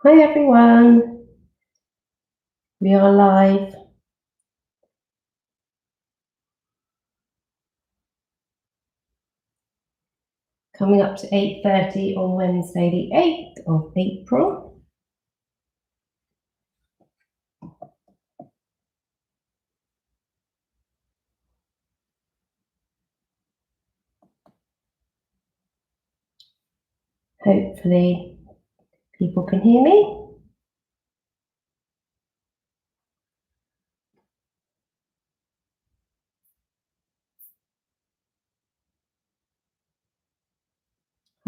Hi everyone, we are live. Coming up to 8:30 on Wednesday, the 8th of April. Hopefully people can hear me.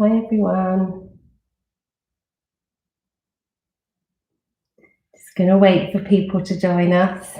Hi everyone. Just going to wait for people to join us.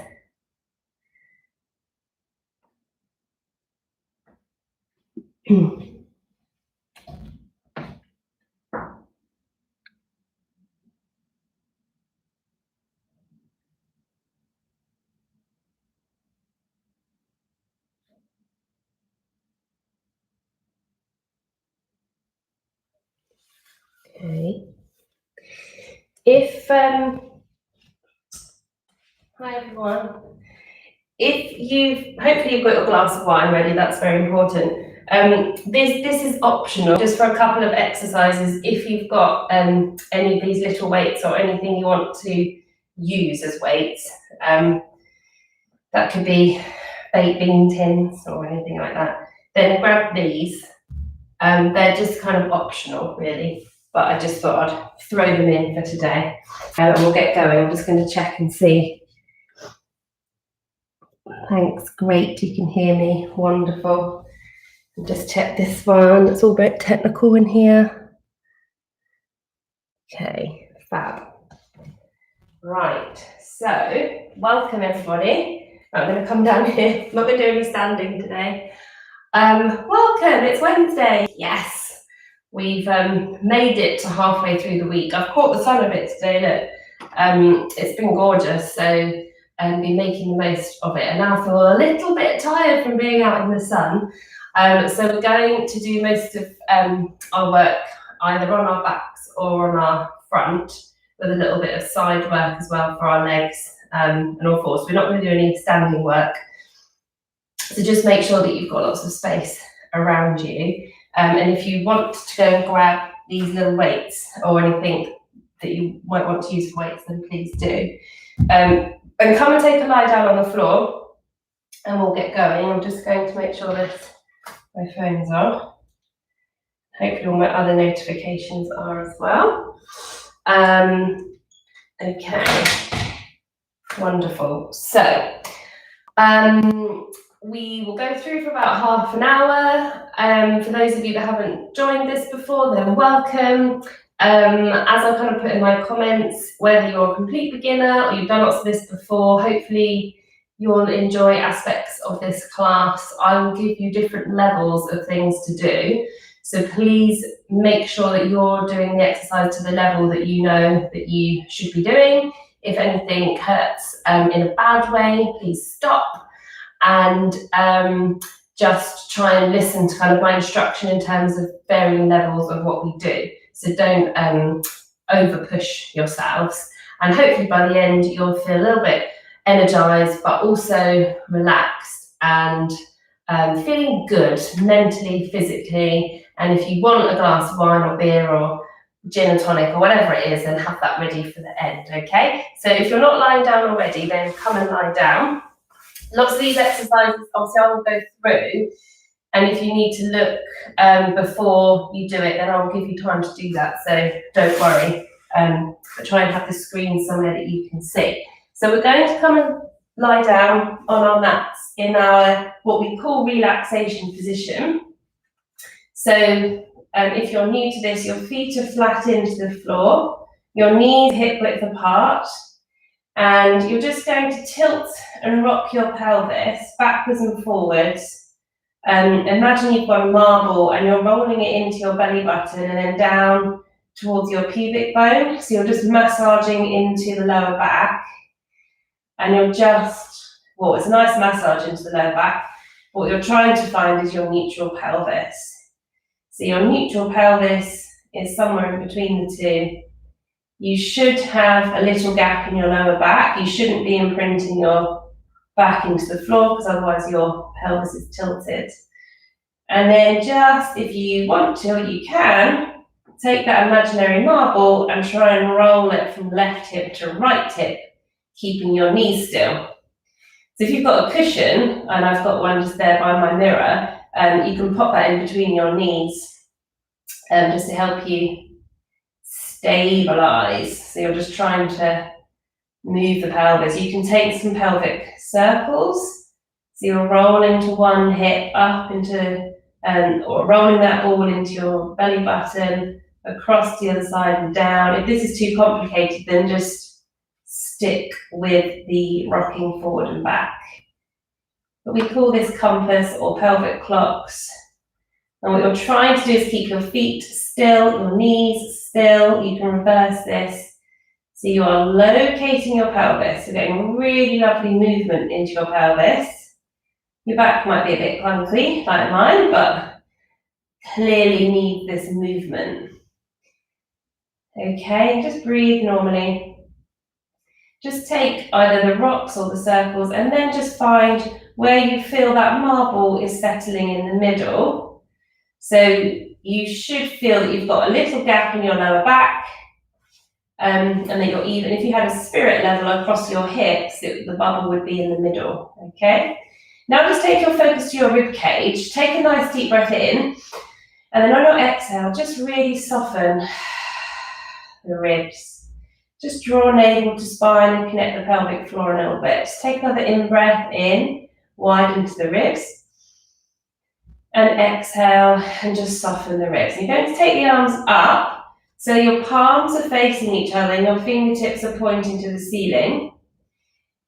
Okay. Hi everyone. Hopefully you've got your glass of wine ready, that's very important. This is optional, just for a couple of exercises. If you've got any of these little weights or anything you want to use as weights, that could be baked bean tins or anything like that, then grab these. They're just kind of optional really, but I just thought I'd throw them in for today. And we'll get going. I'm just going to check and see. Thanks, great, you can hear me, wonderful. And just check this one, it's all a bit technical in here. Okay, fab. Right, so welcome everybody. I'm going to come down here, I'm not going to do any standing today. Welcome, it's Wednesday. Yes, we've made it to halfway through the week. I've caught the sun a bit today, look. It's been gorgeous, so been making the most of it, and now I feel a little bit tired from being out in the sun. So we're going to do most of our work either on our backs or on our front, with a little bit of side work as well for our legs and all fours. We're not going to do any standing work. So just make sure that you've got lots of space around you. And if you want to go and grab these little weights or anything that you might want to use for weights, then please do. And come and take a lie down on the floor and we'll get going. I'm just going to make sure that my phone's on. Hopefully all my other notifications are as well. Okay. Wonderful. So, we will go through for about half an hour. For those of you that haven't joined this before, then welcome. As I kind of put in my comments, whether you're a complete beginner or you've done lots of this before, hopefully you'll enjoy aspects of this class. I will give you different levels of things to do. So please make sure that you're doing the exercise to the level that you know that you should be doing. If anything hurts in a bad way, please stop and just try and listen to kind of my instruction in terms of varying levels of what we do. So don't over push yourselves. And hopefully by the end, you'll feel a little bit energized, but also relaxed and feeling good mentally, physically. And if you want a glass of wine or beer or gin and tonic or whatever it is, then have that ready for the end, okay? So if you're not lying down already, then come and lie down. Lots of these exercises, obviously I will go through, and if you need to look before you do it, then I'll give you time to do that, so don't worry. But try and have the screen somewhere that you can see. So we're going to come and lie down on our mats in our, what we call relaxation position. So if you're new to this, your feet are flat into the floor, your knees hip width apart, and you're just going to tilt and rock your pelvis backwards and forwards. Imagine you've got a marble and you're rolling it into your belly button and then down towards your pubic bone. So you're just massaging into the lower back, and you're just, well, it's a nice massage into the lower back. What you're trying to find is your neutral pelvis. So your neutral pelvis is somewhere in between the two. You should have a little gap in your lower back. You shouldn't be imprinting your back into the floor because otherwise your pelvis is tilted. And then just, if you want to, you can take that imaginary marble and try and roll it from left hip to right hip, keeping your knees still. So if you've got a cushion, and I've got one just there by my mirror, you can pop that in between your knees just to help you stabilize. So you're just trying to move the pelvis. You can take some pelvic circles. So you're rolling to one hip up into, or rolling that ball into your belly button, across the other side and down. If this is too complicated, then just stick with the rocking forward and back. But we call this compass or pelvic clocks. And what you're trying to do is keep your feet still, your knees still. You can reverse this. So you are locating your pelvis. You're getting really lovely movement into your pelvis. Your back might be a bit clunky, like mine, but clearly need this movement. Okay, just breathe normally. Just take either the rocks or the circles and then just find where you feel that marble is settling in the middle. So you should feel that you've got a little gap in your lower back, and that you're even. If you had a spirit level across your hips, the bubble would be in the middle, okay? Now just take your focus to your rib cage, take a nice deep breath in, and then on your exhale, just really soften the ribs. Just draw navel to spine and connect the pelvic floor a little bit. Just take another in-breath in, widen to the ribs. And exhale and just soften the ribs. You're going to take the arms up, so your palms are facing each other and your fingertips are pointing to the ceiling.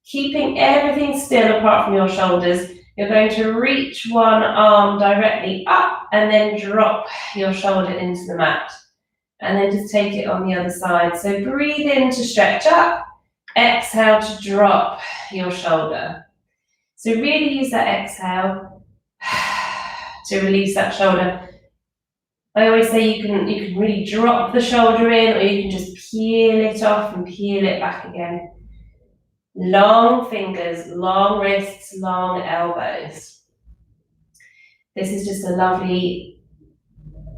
Keeping everything still apart from your shoulders, you're going to reach one arm directly up and then drop your shoulder into the mat. And then just take it on the other side. So breathe in to stretch up, exhale to drop your shoulder. So really use that exhale to release that shoulder. I always say you can really drop the shoulder in, or you can just peel it off and peel it back again. Long fingers, long wrists, long elbows. This is just a lovely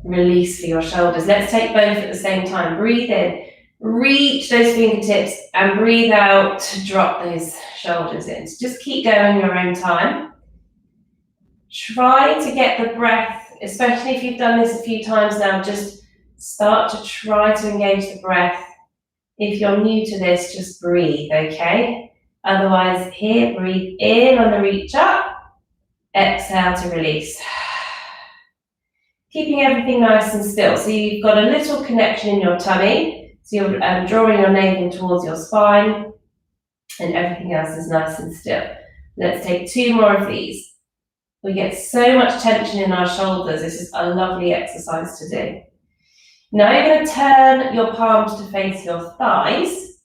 release for your shoulders. Let's take both at the same time. Breathe in, reach those fingertips, and breathe out to drop those shoulders in. So just keep going your own time. Try to get the breath, especially if you've done this a few times now, just start to try to engage the breath. If you're new to this, just breathe, okay? Otherwise, here, breathe in on the reach up, exhale to release. Keeping everything nice and still. So you've got a little connection in your tummy. So you're drawing your navel towards your spine, and everything else is nice and still. Let's take 2 more of these. We get so much tension in our shoulders. This is a lovely exercise to do. Now you're going to turn your palms to face your thighs.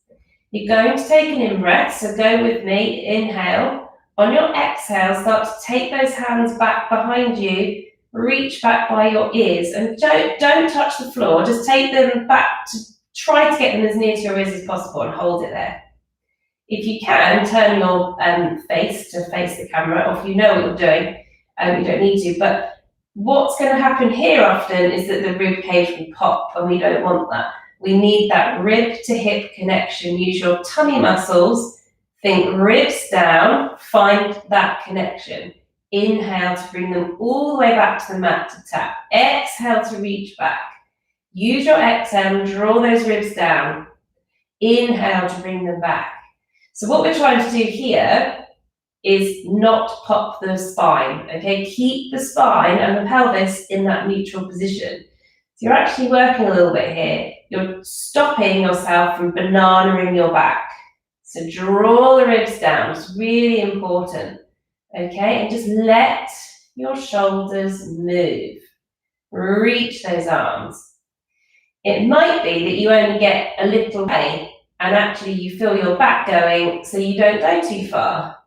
You're going to take an in-breath, so go with me, inhale. On your exhale, start to take those hands back behind you, reach back by your ears, and don't touch the floor, just take them back, try to get them as near to your ears as possible and hold it there. If you can, turn your face to face the camera, or if you know what you're doing, you don't need to, but what's going to happen here often is that the rib cage will pop, and we don't want that. We need that rib to hip connection. Use your tummy muscles, think ribs down, find that connection. Inhale to bring them all the way back to the mat to tap. Exhale to reach back. Use your exhale and draw those ribs down. Inhale to bring them back. So what we're trying to do here is not pop the spine, okay? Keep the spine and the pelvis in that neutral position. So you're actually working a little bit here. You're stopping yourself from bananaing your back. So draw the ribs down, it's really important, okay? And just let your shoulders move. Reach those arms. It might be that you only get a little way and actually you feel your back going, so you don't go too far.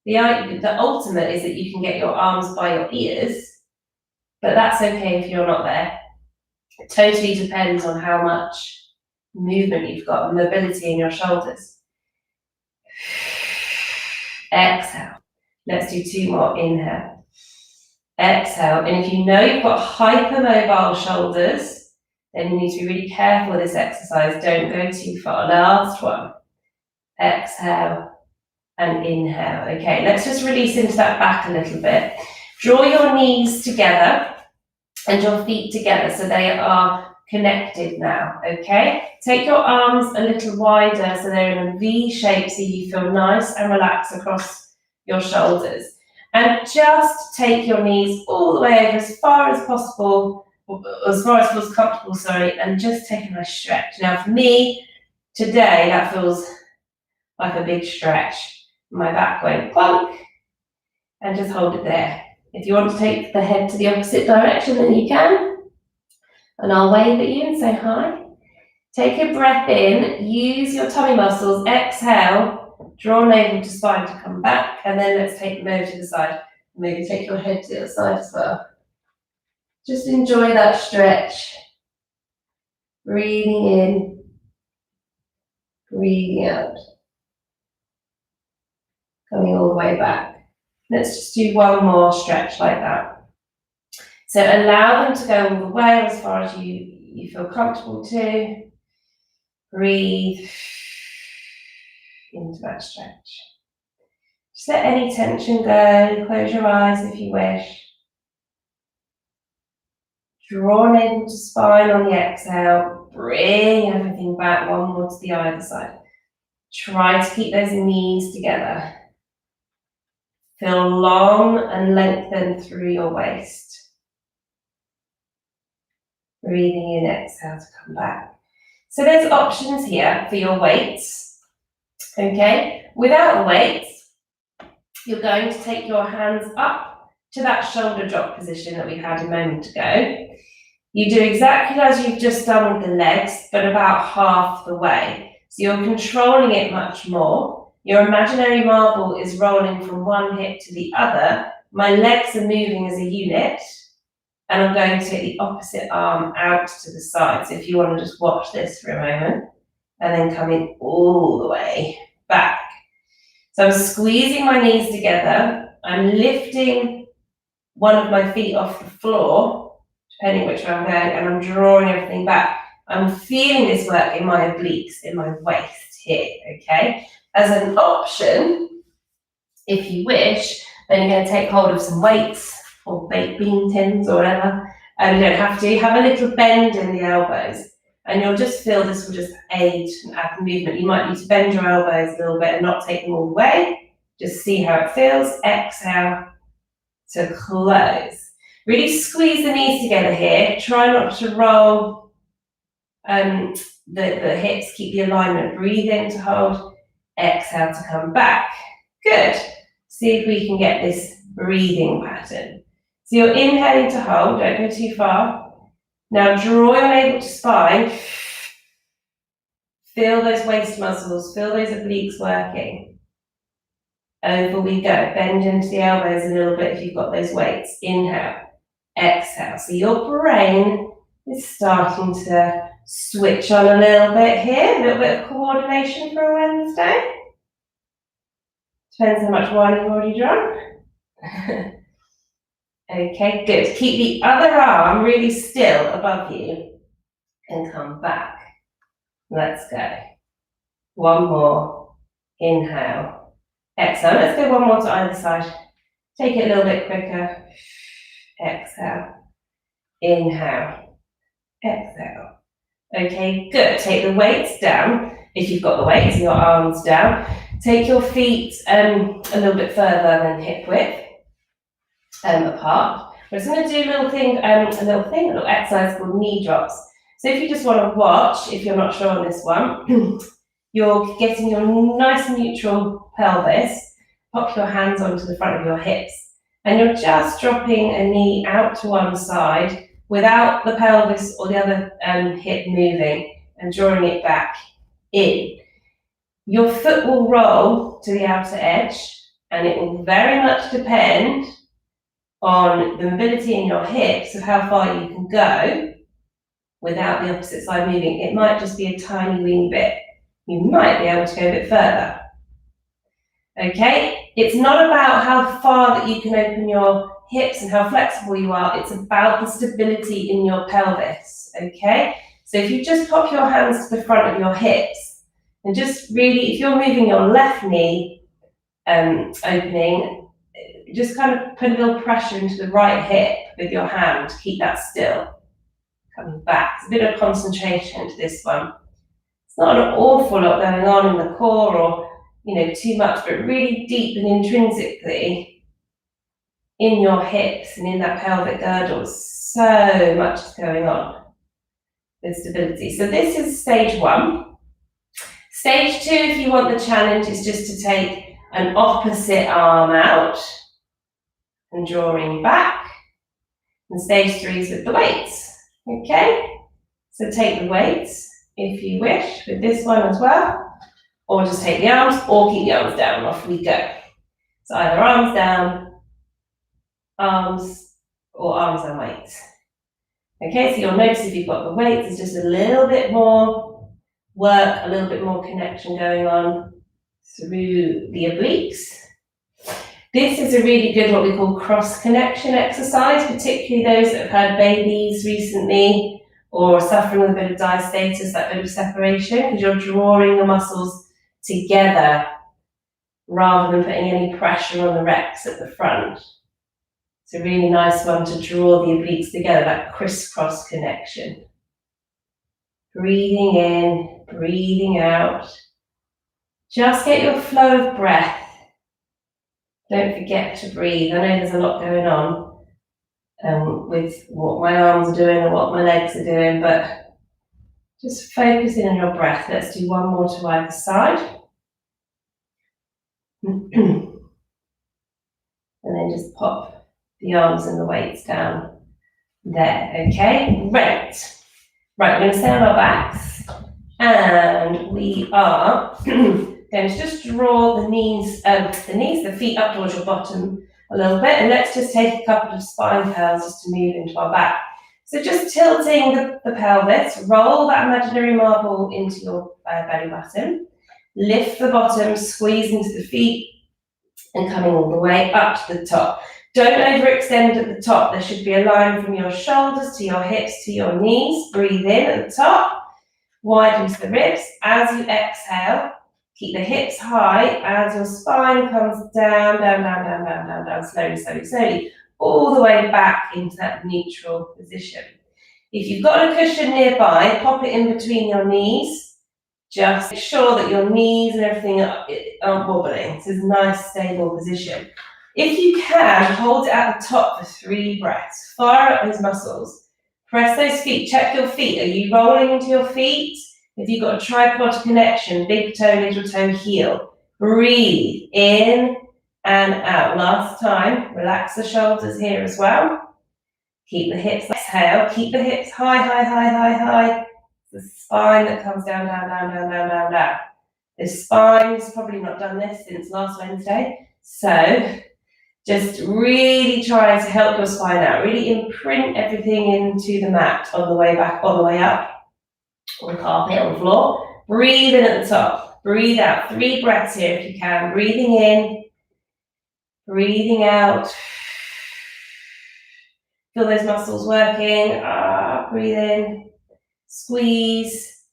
The ultimate is that you can get your arms by your ears, but that's okay if you're not there. It totally depends on how much movement you've got and mobility in your shoulders. Exhale. Let's do 2 more. Inhale. Exhale. And if you know you've got hypermobile shoulders, then you need to be really careful with this exercise. Don't go too far. Last one. Exhale and inhale. Okay, let's just release into that back a little bit. Draw your knees together and your feet together so they are connected now, okay? Take your arms a little wider so they're in a V shape so you feel nice and relaxed across your shoulders. And just take your knees all the way over as far as possible, as far as feels comfortable, and just take a nice stretch. Now for me, today that feels like a big stretch. My back went plonk, and just hold it there. If you want to take the head to the opposite direction, then you can. And I'll wave at you and say hi. Take a breath in, use your tummy muscles, exhale, draw navel to spine to come back, and then let's take them over to the side. Maybe take your head to the other side as well. Just enjoy that stretch. Breathing in, breathing out. Coming all the way back. Let's just do 1 more stretch like that. So allow them to go all the way as far as you feel comfortable to. Breathe into that stretch. Just let any tension go. Close your eyes if you wish. Draw navel to spine on the exhale. Bring everything back, 1 more to the either side. Try to keep those knees together. Feel long and lengthen through your waist. Breathing in, exhale to come back. So there's options here for your weights, okay? Without the weights, you're going to take your hands up to that shoulder drop position that we had a moment ago. You do exactly as you've just done with the legs, but about half the way. So you're controlling it much more. Your imaginary marble is rolling from one hip to the other. My legs are moving as a unit, and I'm going to take the opposite arm out to the side. So if you want to just watch this for a moment, and then coming all the way back. So I'm squeezing my knees together. I'm lifting one of my feet off the floor, depending which way I'm going, and I'm drawing everything back. I'm feeling this work in my obliques, in my waist here, okay? As an option, if you wish, then you're going to take hold of some weights or baked bean tins or whatever. You don't have to. Have a little bend in the elbows. And you'll just feel this will just aid and add movement. You might need to bend your elbows a little bit and not take them all the way. Just see how it feels. Exhale to close. Really squeeze the knees together here. Try not to roll the hips. Keep the alignment. Breathe in to hold. Exhale to come back. Good. See if we can get this breathing pattern. So you're inhaling to hold. Don't go too far. Now draw your navel to spine. Feel those waist muscles. Feel those obliques working. Over we go. Bend into the elbows a little bit if you've got those weights. Inhale. Exhale. So your brain is starting to switch on a little bit here. A little bit of coordination for a Wednesday. Depends how much wine you've already drunk. Okay, good. Keep the other arm really still above you and come back. Let's go. One more. Inhale. Exhale. Let's go one more to either side. Take it a little bit quicker. Exhale. Inhale. Exhale. Okay, good. Take the weights down. If you've got the weights and your arms down, take your feet a little bit further than hip width apart. We're just going to do a little exercise called knee drops. So if you just want to watch, if you're not sure on this one, you're getting your nice neutral pelvis. Pop your hands onto the front of your hips, and you're just dropping a knee out to one side without the pelvis or the other hip moving, and drawing it back in. Your foot will roll to the outer edge, and it will very much depend on the mobility in your hips of how far you can go without the opposite side moving. It might just be a tiny weeny bit. You might be able to go a bit further. Okay, it's not about how far that you can open your hips and how flexible you are. It's about the stability in your pelvis. Okay, so if you just pop your hands to the front of your hips and just really, if you're moving your left knee opening, just kind of put a little pressure into the right hip with your hand. Keep that still. Coming back. It's a bit of concentration to this one. It's not an awful lot going on in the core or, too much, but really deep and intrinsically in your hips and in that pelvic girdle, so much is going on with stability. So this is stage 1. Stage 2, if you want the challenge, is just to take an opposite arm out and drawing back. And stage 3 is with the weights. Okay, so take the weights if you wish with this one as well, or just take the arms or keep the arms down. Off we go. So either arms down, arms, or arms and weights. Okay, so you'll notice if you've got the weights, there's just a little bit more work, a little bit more connection going on through the obliques. This is a really good, what we call cross-connection exercise, particularly those that have had babies recently or suffering with a bit of diastasis, that bit of separation, because you're drawing the muscles together rather than putting any pressure on the recs at the front. It's a really nice one to draw the obliques together, that crisscross connection. Breathing in, breathing out. Just get your flow of breath. Don't forget to breathe. I know there's a lot going on with what my arms are doing and what my legs are doing, but just focus in on your breath. Let's do one more to either side. And then just pop the arms and the weights down there, okay? Great. Right, we're going to stay on our backs, and we are going to just draw the feet up towards your bottom a little bit, and let's just take a couple of spine curls just to move into our back. So just tilting the pelvis, roll that imaginary marble into your belly button, lift the bottom, squeeze into the feet, and coming all the way up to the top. Don't overextend at the top. There should be a line from your shoulders to your hips to your knees. Breathe in at the top, widens the ribs. As you exhale, keep the hips high as your spine comes down, slowly, all the way back into that neutral position. If you've got a cushion nearby, pop it in between your knees. Just make sure that your knees and everything aren't wobbling. This is a nice, stable position. If you can, hold it at the top for 3 breaths. Fire up those muscles. Press those feet. Check your feet. Are you rolling into your feet? If you've got a tripod connection, big toe, little toe, heel. Breathe in and out. Last time, relax the shoulders here as well. Keep the hips, exhale, keep the hips high, high, high, high, high. The spine that comes down, down, down, down, down, down, down. The spine's probably not done this since last Wednesday. So just really try to help your spine out. Really imprint everything into the mat on the way back, on the way up, on the carpet, on the floor. Breathe in at the top. Breathe out. 3 breaths here if you can. Breathing in, breathing out. Feel those muscles working. Breathe in, squeeze.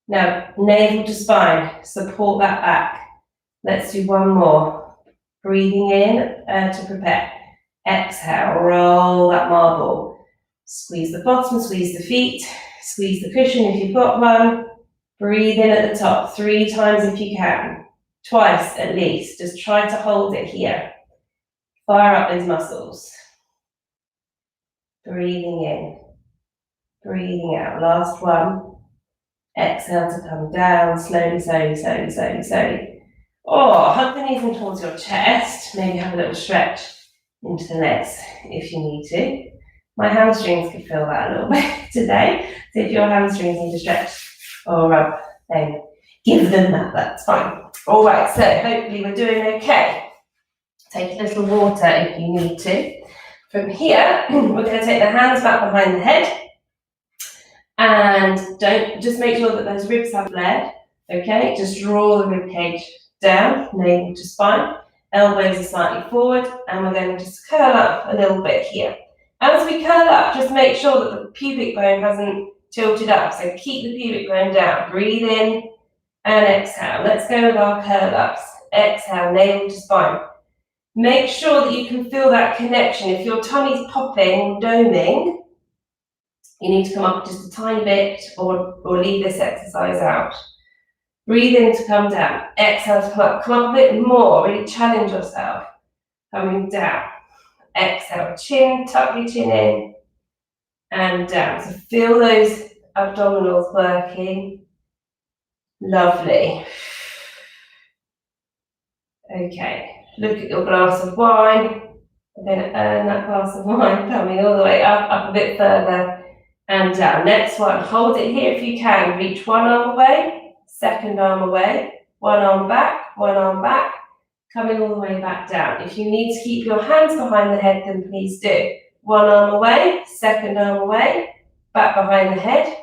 Now, navel to spine. Support that back. Let's do one more. Breathing in to prepare. Exhale, roll that marble. Squeeze the bottom, squeeze the feet, squeeze the cushion if you've got one. Breathe in at the top 3 times if you can. Twice at least. Just try to hold it here. Fire up those muscles. Breathing in, breathing out. Last one. Exhale to come down, slowly, slowly, slowly, slowly, slowly. Or hug the knees in towards your chest. Maybe have a little stretch into the legs if you need to. My hamstrings could feel that a little bit today. So if your hamstrings need to stretch or rub, then give them that, that's fine. All right, so hopefully we're doing okay. Take a little water if you need to. From here, we're going to take the hands back behind the head. And just make sure that those ribs have bled, okay? Just draw the rib cage down, navel to spine. Elbows are slightly forward, and we're going to just curl up a little bit here. As we curl up, just make sure that the pubic bone hasn't tilted up, so keep the pubic bone down. Breathe in and exhale. Let's go with our curl ups. Exhale, navel to spine. Make sure that you can feel that connection. If your tummy's popping, doming, you need to come up just a tiny bit or leave this exercise out. Breathe in to come down. Exhale to come up. Come up a bit more. Really challenge yourself. Coming down. Exhale. Chin, tuck your chin in and down. So feel those abdominals working. Lovely. Okay. Look at your glass of wine. I'm going to earn that glass of wine coming all the way up a bit further. And down. Next one, hold it here if you can. Reach one arm away, second arm away, one arm back, coming all the way back down. If you need to keep your hands behind the head, then please do. One arm away, second arm away, back behind the head,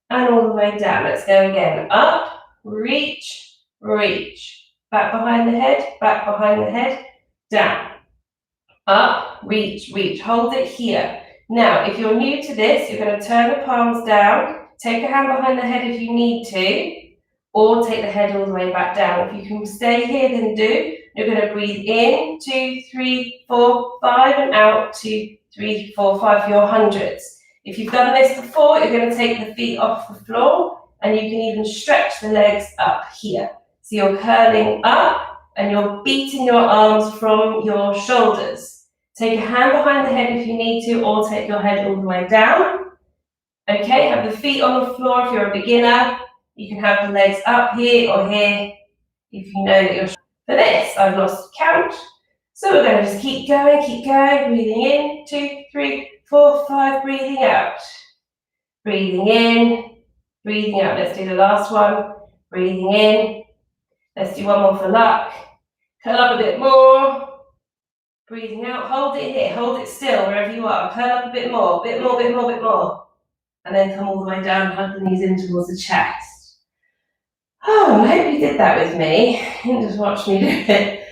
and all the way down. Let's go again. Up, reach, back behind the head, down. Up, reach, hold it here. Now, if you're new to this, you're going to turn the palms down, take a hand behind the head if you need to, or take the head all the way back down. If you can stay here, then do. You're going to breathe in, 2, 3, 4, 5, and out, 2, 3, 4, 5 for your hundreds. If you've done this before, you're going to take the feet off the floor, and you can even stretch the legs up here. So you're curling up, and you're beating your arms from your shoulders. Take a hand behind the head if you need to, or take your head all the way down. Okay, have the feet on the floor if you're a beginner. You can have the legs up here or here if you know that you're... For this, I've lost count. So we're going to just keep going, breathing in, 2, 3, 4, 5, breathing out. Breathing in, breathing out. Let's do the last one. Breathing in. Let's do one more for luck. Curl up a bit more. Breathing out, hold it here, hold it still wherever you are. Curl up a bit more. And then come all the way down, hug the knees in towards the chest. Oh, I hope you did that with me. You can just watch me do it.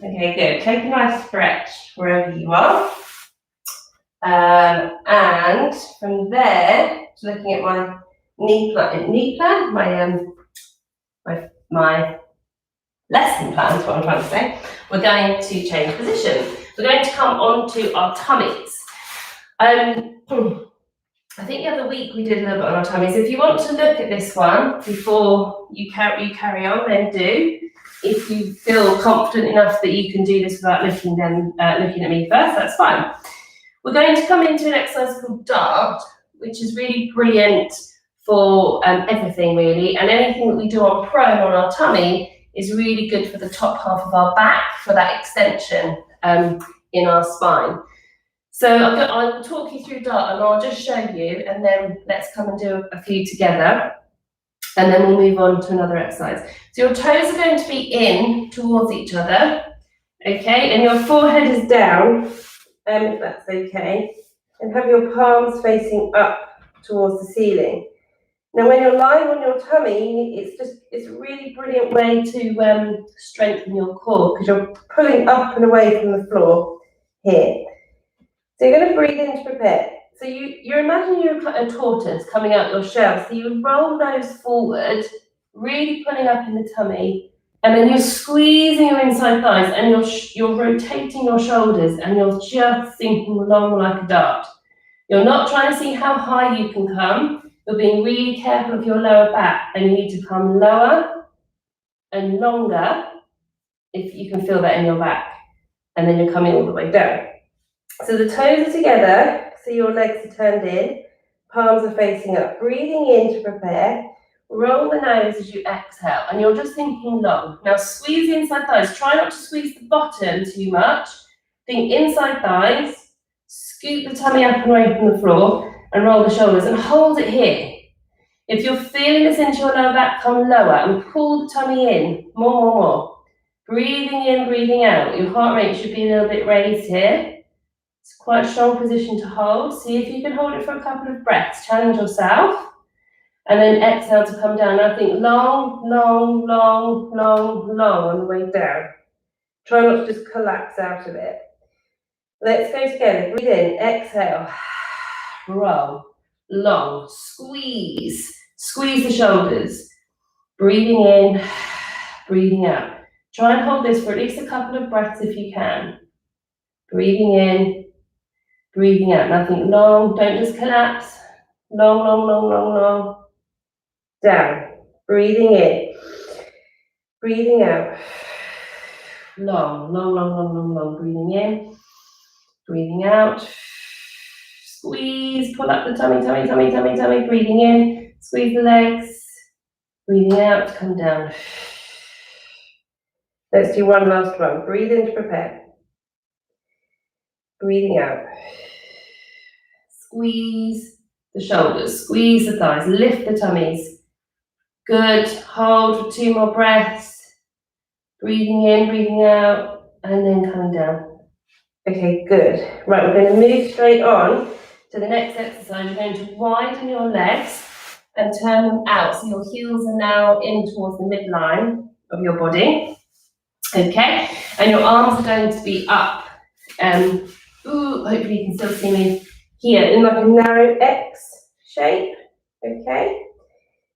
Okay, good. Take a nice stretch wherever you are. And from there, looking at my knee plan, my lesson plan is what I'm trying to say. We're going to change position. We're going to come onto our tummies. I think the other week we did a little bit on our tummies. If you want to look at this one before you carry on, then do. If you feel confident enough that you can do this without looking at me first, that's fine. We're going to come into an exercise called dart, which is really brilliant for everything really, and anything that we do on prone on our tummy is really good for the top half of our back, for that extension in our spine. So I'll talk you through dart and I'll just show you, and then let's come and do a few together, and then we'll move on to another exercise. So your toes are going to be in towards each other, okay, and your forehead is down, if that's okay, and have your palms facing up towards the ceiling. Now when you're lying on your tummy, it's a really brilliant way to strengthen your core, because you're pulling up and away from the floor here. So you're going to breathe in to prepare. So you're imagining you're a tortoise coming out your shell. So you roll those forward, really pulling up in the tummy, and then you're squeezing your inside thighs, and you're rotating your shoulders, and you're just sinking along like a dart. You're not trying to see how high you can come. You're being really careful of your lower back, and you need to come lower and longer if you can feel that in your back. And then you're coming all the way down. So the toes are together, so your legs are turned in, palms are facing up. Breathing in to prepare. Roll the nose as you exhale, and you're just thinking long. Now squeeze the inside thighs. Try not to squeeze the bottom too much. Think inside thighs. Scoop the tummy up and away from the floor, and roll the shoulders, and hold it here. If you're feeling this into your lower back, come lower and pull the tummy in. More. Breathing in, breathing out. Your heart rate should be a little bit raised here. It's quite a strong position to hold. See if you can hold it for a couple of breaths. Challenge yourself. And then exhale to come down. Now think long on the way down. Try not to just collapse out of it. Let's go together. Breathe in, exhale. Roll, long, squeeze the shoulders. Breathing in, breathing out. Try and hold this for at least a couple of breaths if you can. Breathing in, breathing out. Nothing long, don't just collapse. Long. Down. Breathing in, breathing out. Long. Breathing in, breathing out. Squeeze, pull up the tummy. Breathing in, squeeze the legs. Breathing out, come down. Let's do one last one. Breathe in to prepare. Breathing out. Squeeze the shoulders, squeeze the thighs, lift the tummies. Good, hold for 2 more breaths. Breathing in, breathing out, and then coming down. Okay, good. Right, we're going to move straight on to the next exercise. You're going to widen your legs and turn them out. So your heels are now in towards the midline of your body. Okay, and your arms are going to be up. Hopefully you can still see me here in like a narrow X shape. Okay.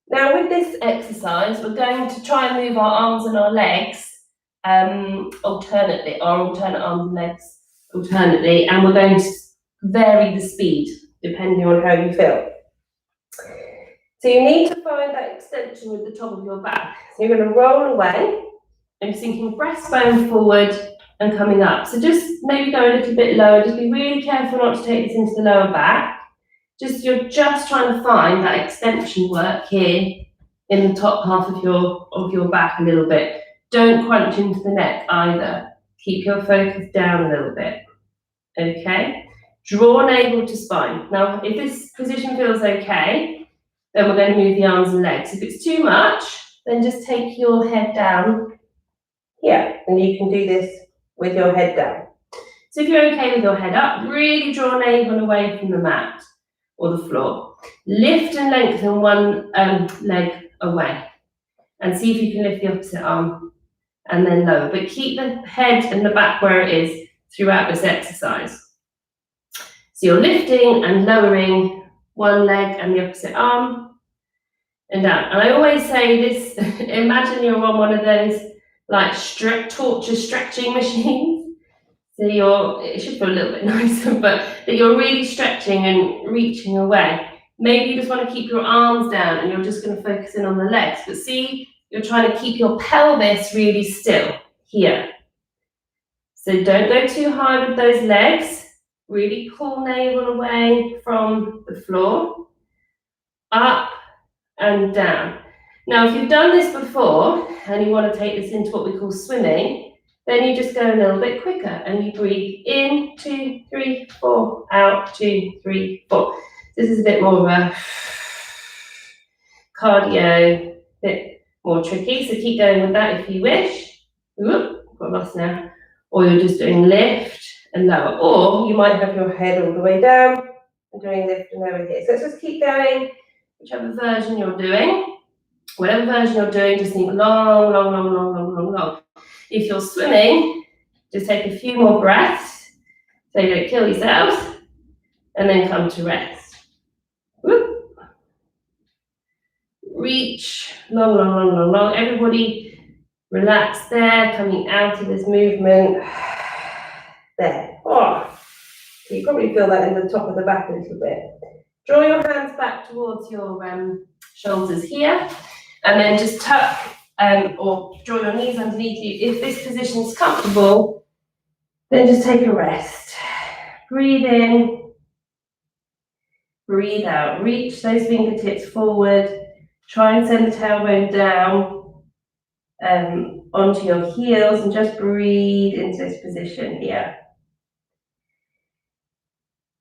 Now with this exercise, we're going to try and move our arms and our legs alternately, our alternate arms and legs alternately, and we're going to vary the speed depending on how you feel. So you need to find that extension with the top of your back. So you're going to roll away and sinking breastbone forward and coming up. So just maybe go a little bit lower. Just be really careful not to take this into the lower back. You're just trying to find that extension work here in the top half of your back a little bit. Don't crunch into the neck either. Keep your focus down a little bit. Okay? Draw navel to spine. Now, if this position feels okay, then we're going to move the arms and legs. If it's too much, then just take your head down here, and you can do this with your head down. So if you're okay with your head up, really draw navel away from the mat or the floor. Lift and lengthen one leg away, and see if you can lift the opposite arm and then lower. But keep the head and the back where it is throughout this exercise. So you're lifting and lowering one leg and the opposite arm and down. And I always say this, imagine you're on one of those like torture stretching machines. So it should feel a little bit nicer, but that you're really stretching and reaching away. Maybe you just want to keep your arms down and you're just going to focus in on the legs. But see, you're trying to keep your pelvis really still here. So don't go too high with those legs. Really pull navel away from the floor. Up and down. Now, if you've done this before and you want to take this into what we call swimming, then you just go a little bit quicker and you breathe in, 2, 3, 4, out, 2, 3, 4. This is a bit more of a cardio, a bit more tricky, so keep going with that if you wish. Oop, got lost now. Or you're just doing lift and lower, or you might have your head all the way down and doing lift and lower here. So let's just keep going, whichever version you're doing. Whatever version you're doing, just think long, long, long, long, long, long, long. If you're swimming, just take a few more breaths so you don't kill yourself, and then come to rest. Whoop. Reach, long, long, long, long, long. Everybody relax there, coming out of this movement. There. Oh. So you probably feel that in the top of the back a little bit. Draw your hands back towards your shoulders here, and then just tuck or draw your knees underneath you. If this position is comfortable, then just take a rest. Breathe in, breathe out. Reach those fingertips forward. Try and send the tailbone down onto your heels, and just breathe into this position here.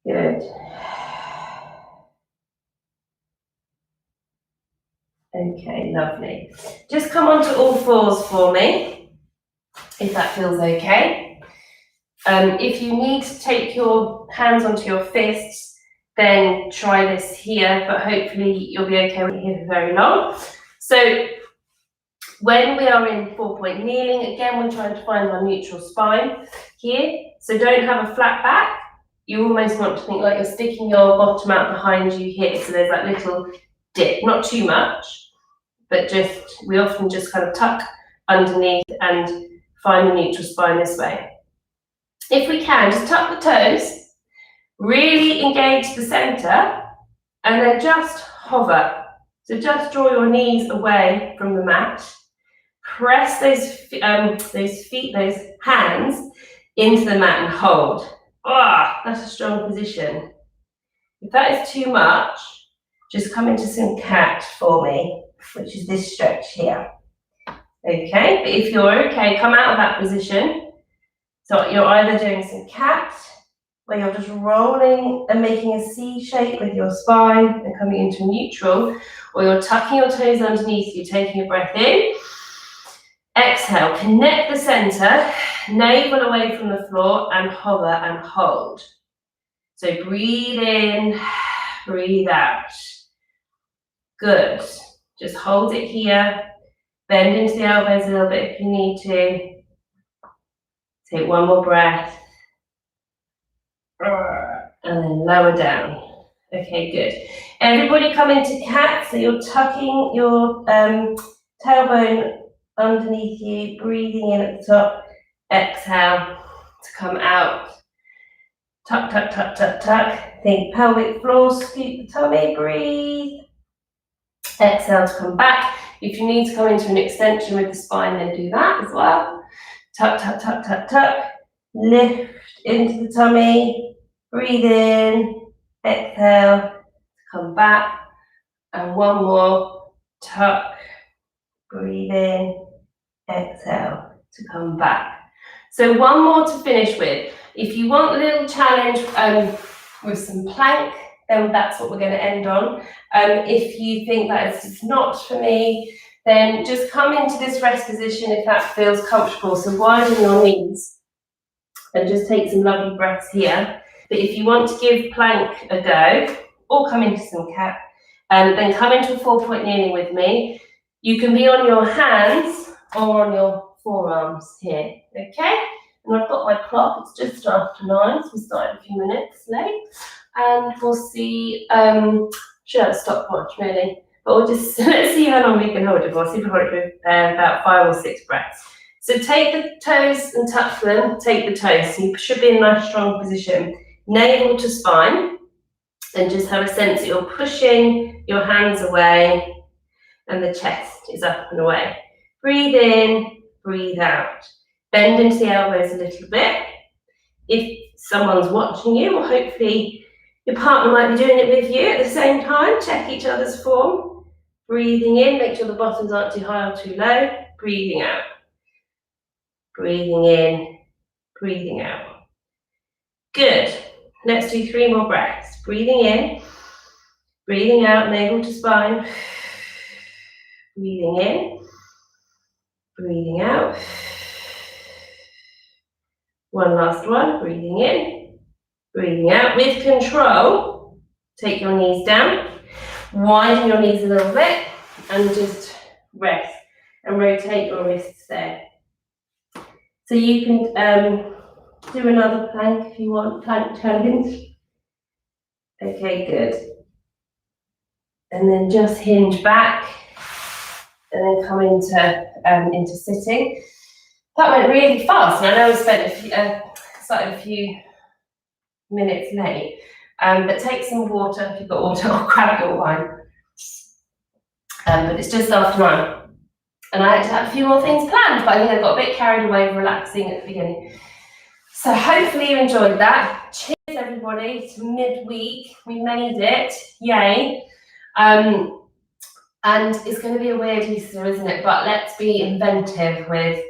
Good. Okay, lovely. Just come onto all fours for me, if that feels okay. If you need to take your hands onto your fists, then try this here, but hopefully you'll be okay with it here for very long. So when we are in 4-point kneeling, again, we're trying to find our neutral spine here. So don't have a flat back. You almost want to think like you're sticking your bottom out behind you here. So there's that little dip, not too much, but we often just kind of tuck underneath and find the neutral spine this way. If we can, just tuck the toes, really engage the center, and then just hover. So just draw your knees away from the mat. Press those hands into the mat and hold. Ah, that's a strong position. If that is too much, just come into some cat for me, which is this stretch here. Okay, but if you're okay, come out of that position. So you're either doing some cat, where you're just rolling and making a C shape with your spine and coming into neutral, or you're tucking your toes underneath you, taking a breath in. Exhale, connect the center, navel away from the floor, and hover and hold. So breathe in, breathe out. Good. Just hold it here. Bend into the elbows a little bit if you need to. Take one more breath. And then lower down. Okay, good. Everybody come into cat. So you're tucking your tailbone underneath you, breathing in at the top. Exhale to come out. Tuck, tuck, tuck, tuck, tuck. Think pelvic floor, scoop the tummy, breathe. Exhale to come back. If you need to come into an extension with the spine, then do that as well. Tuck, tuck, tuck, tuck, tuck. Lift into the tummy. Breathe in. Exhale to come back. And one more. Tuck. Breathe in. Exhale to come back. So one more to finish with. If you want a little challenge with some plank, then that's what we're going to end on. If you think that is just not for me, then just come into this rest position if that feels comfortable. So widen your knees and just take some lovely breaths here. But if you want to give plank a go, or come into some cat, then come into a 4-point kneeling with me. You can be on your hands or on your forearms here, okay? And I've got my clock, it's just after 9, so we started a few minutes late. And we'll see, should have a stopwatch really, but we'll just, let's see how long we can hold it for. See if we hold it for about 5 or 6 breaths. So take the toes and touch them, take the toes. So you should be in a nice strong position. Navel to spine, and just have a sense that you're pushing your hands away and the chest is up and away. Breathe in, breathe out. Bend into the elbows a little bit. If someone's watching you, or hopefully your partner might be doing it with you at the same time, check each other's form. Breathing in, make sure the bottoms aren't too high or too low. Breathing out. Breathing in, breathing out. Good. Let's do 3 more breaths. Breathing in, breathing out, navel to spine. Breathing in, breathing out. One last one, breathing in, breathing out. With control, take your knees down, widen your knees a little bit, and just rest and rotate your wrists there. So you can do another plank if you want, plank challenge. Okay, good. And then just hinge back, and then come into sitting. That went really fast, and I know we spent started a few minutes late. But take some water if you've got water, or grab your wine. But it's just after 9. And I had to have a few more things planned, but I think I got a bit carried away relaxing at the beginning. So hopefully you enjoyed that. Cheers everybody to midweek. We made it, yay. And it's going to be a weird Easter, isn't it? But let's be inventive with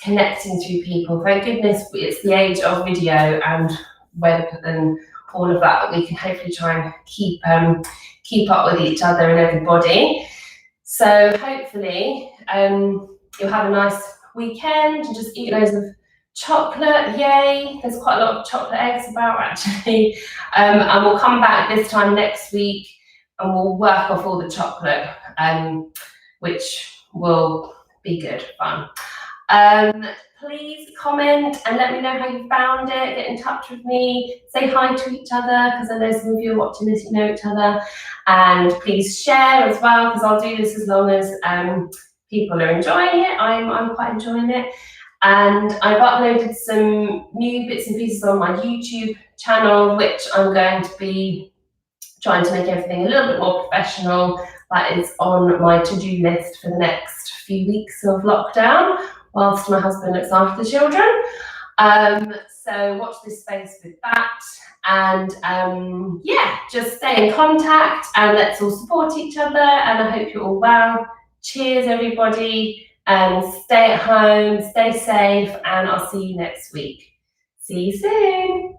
connecting to people. Thank goodness it's the age of video and web and all of that. We can hopefully try and keep up with each other and everybody. So hopefully you'll have a nice weekend and just eat loads of chocolate, yay. There's quite a lot of chocolate eggs about actually. And we'll come back this time next week and we'll work off all the chocolate, which will be good fun. Please comment and let me know how you found it. Get in touch with me, say hi to each other, because I know some of you are watching this, you know each other. And please share as well, because I'll do this as long as people are enjoying it. I'm quite enjoying it. And I've uploaded some new bits and pieces on my YouTube channel, which I'm going to be trying to make everything a little bit more professional. That is on my to-do list for the next few weeks of lockdown, whilst my husband looks after the children. So watch this space with that. And yeah, just stay in contact and let's all support each other. And I hope you're all well. Cheers, everybody. Stay at home, stay safe, and I'll see you next week. See you soon.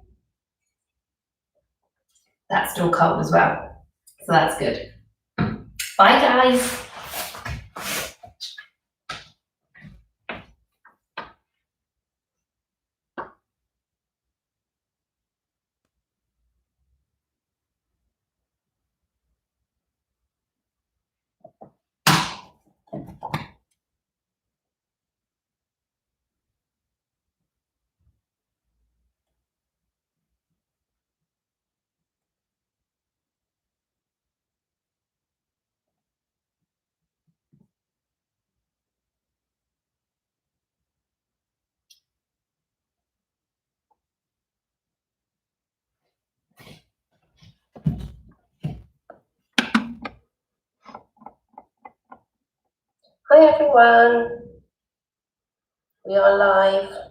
That's still cold as well, so that's good. Bye, guys. Hi everyone, we are live.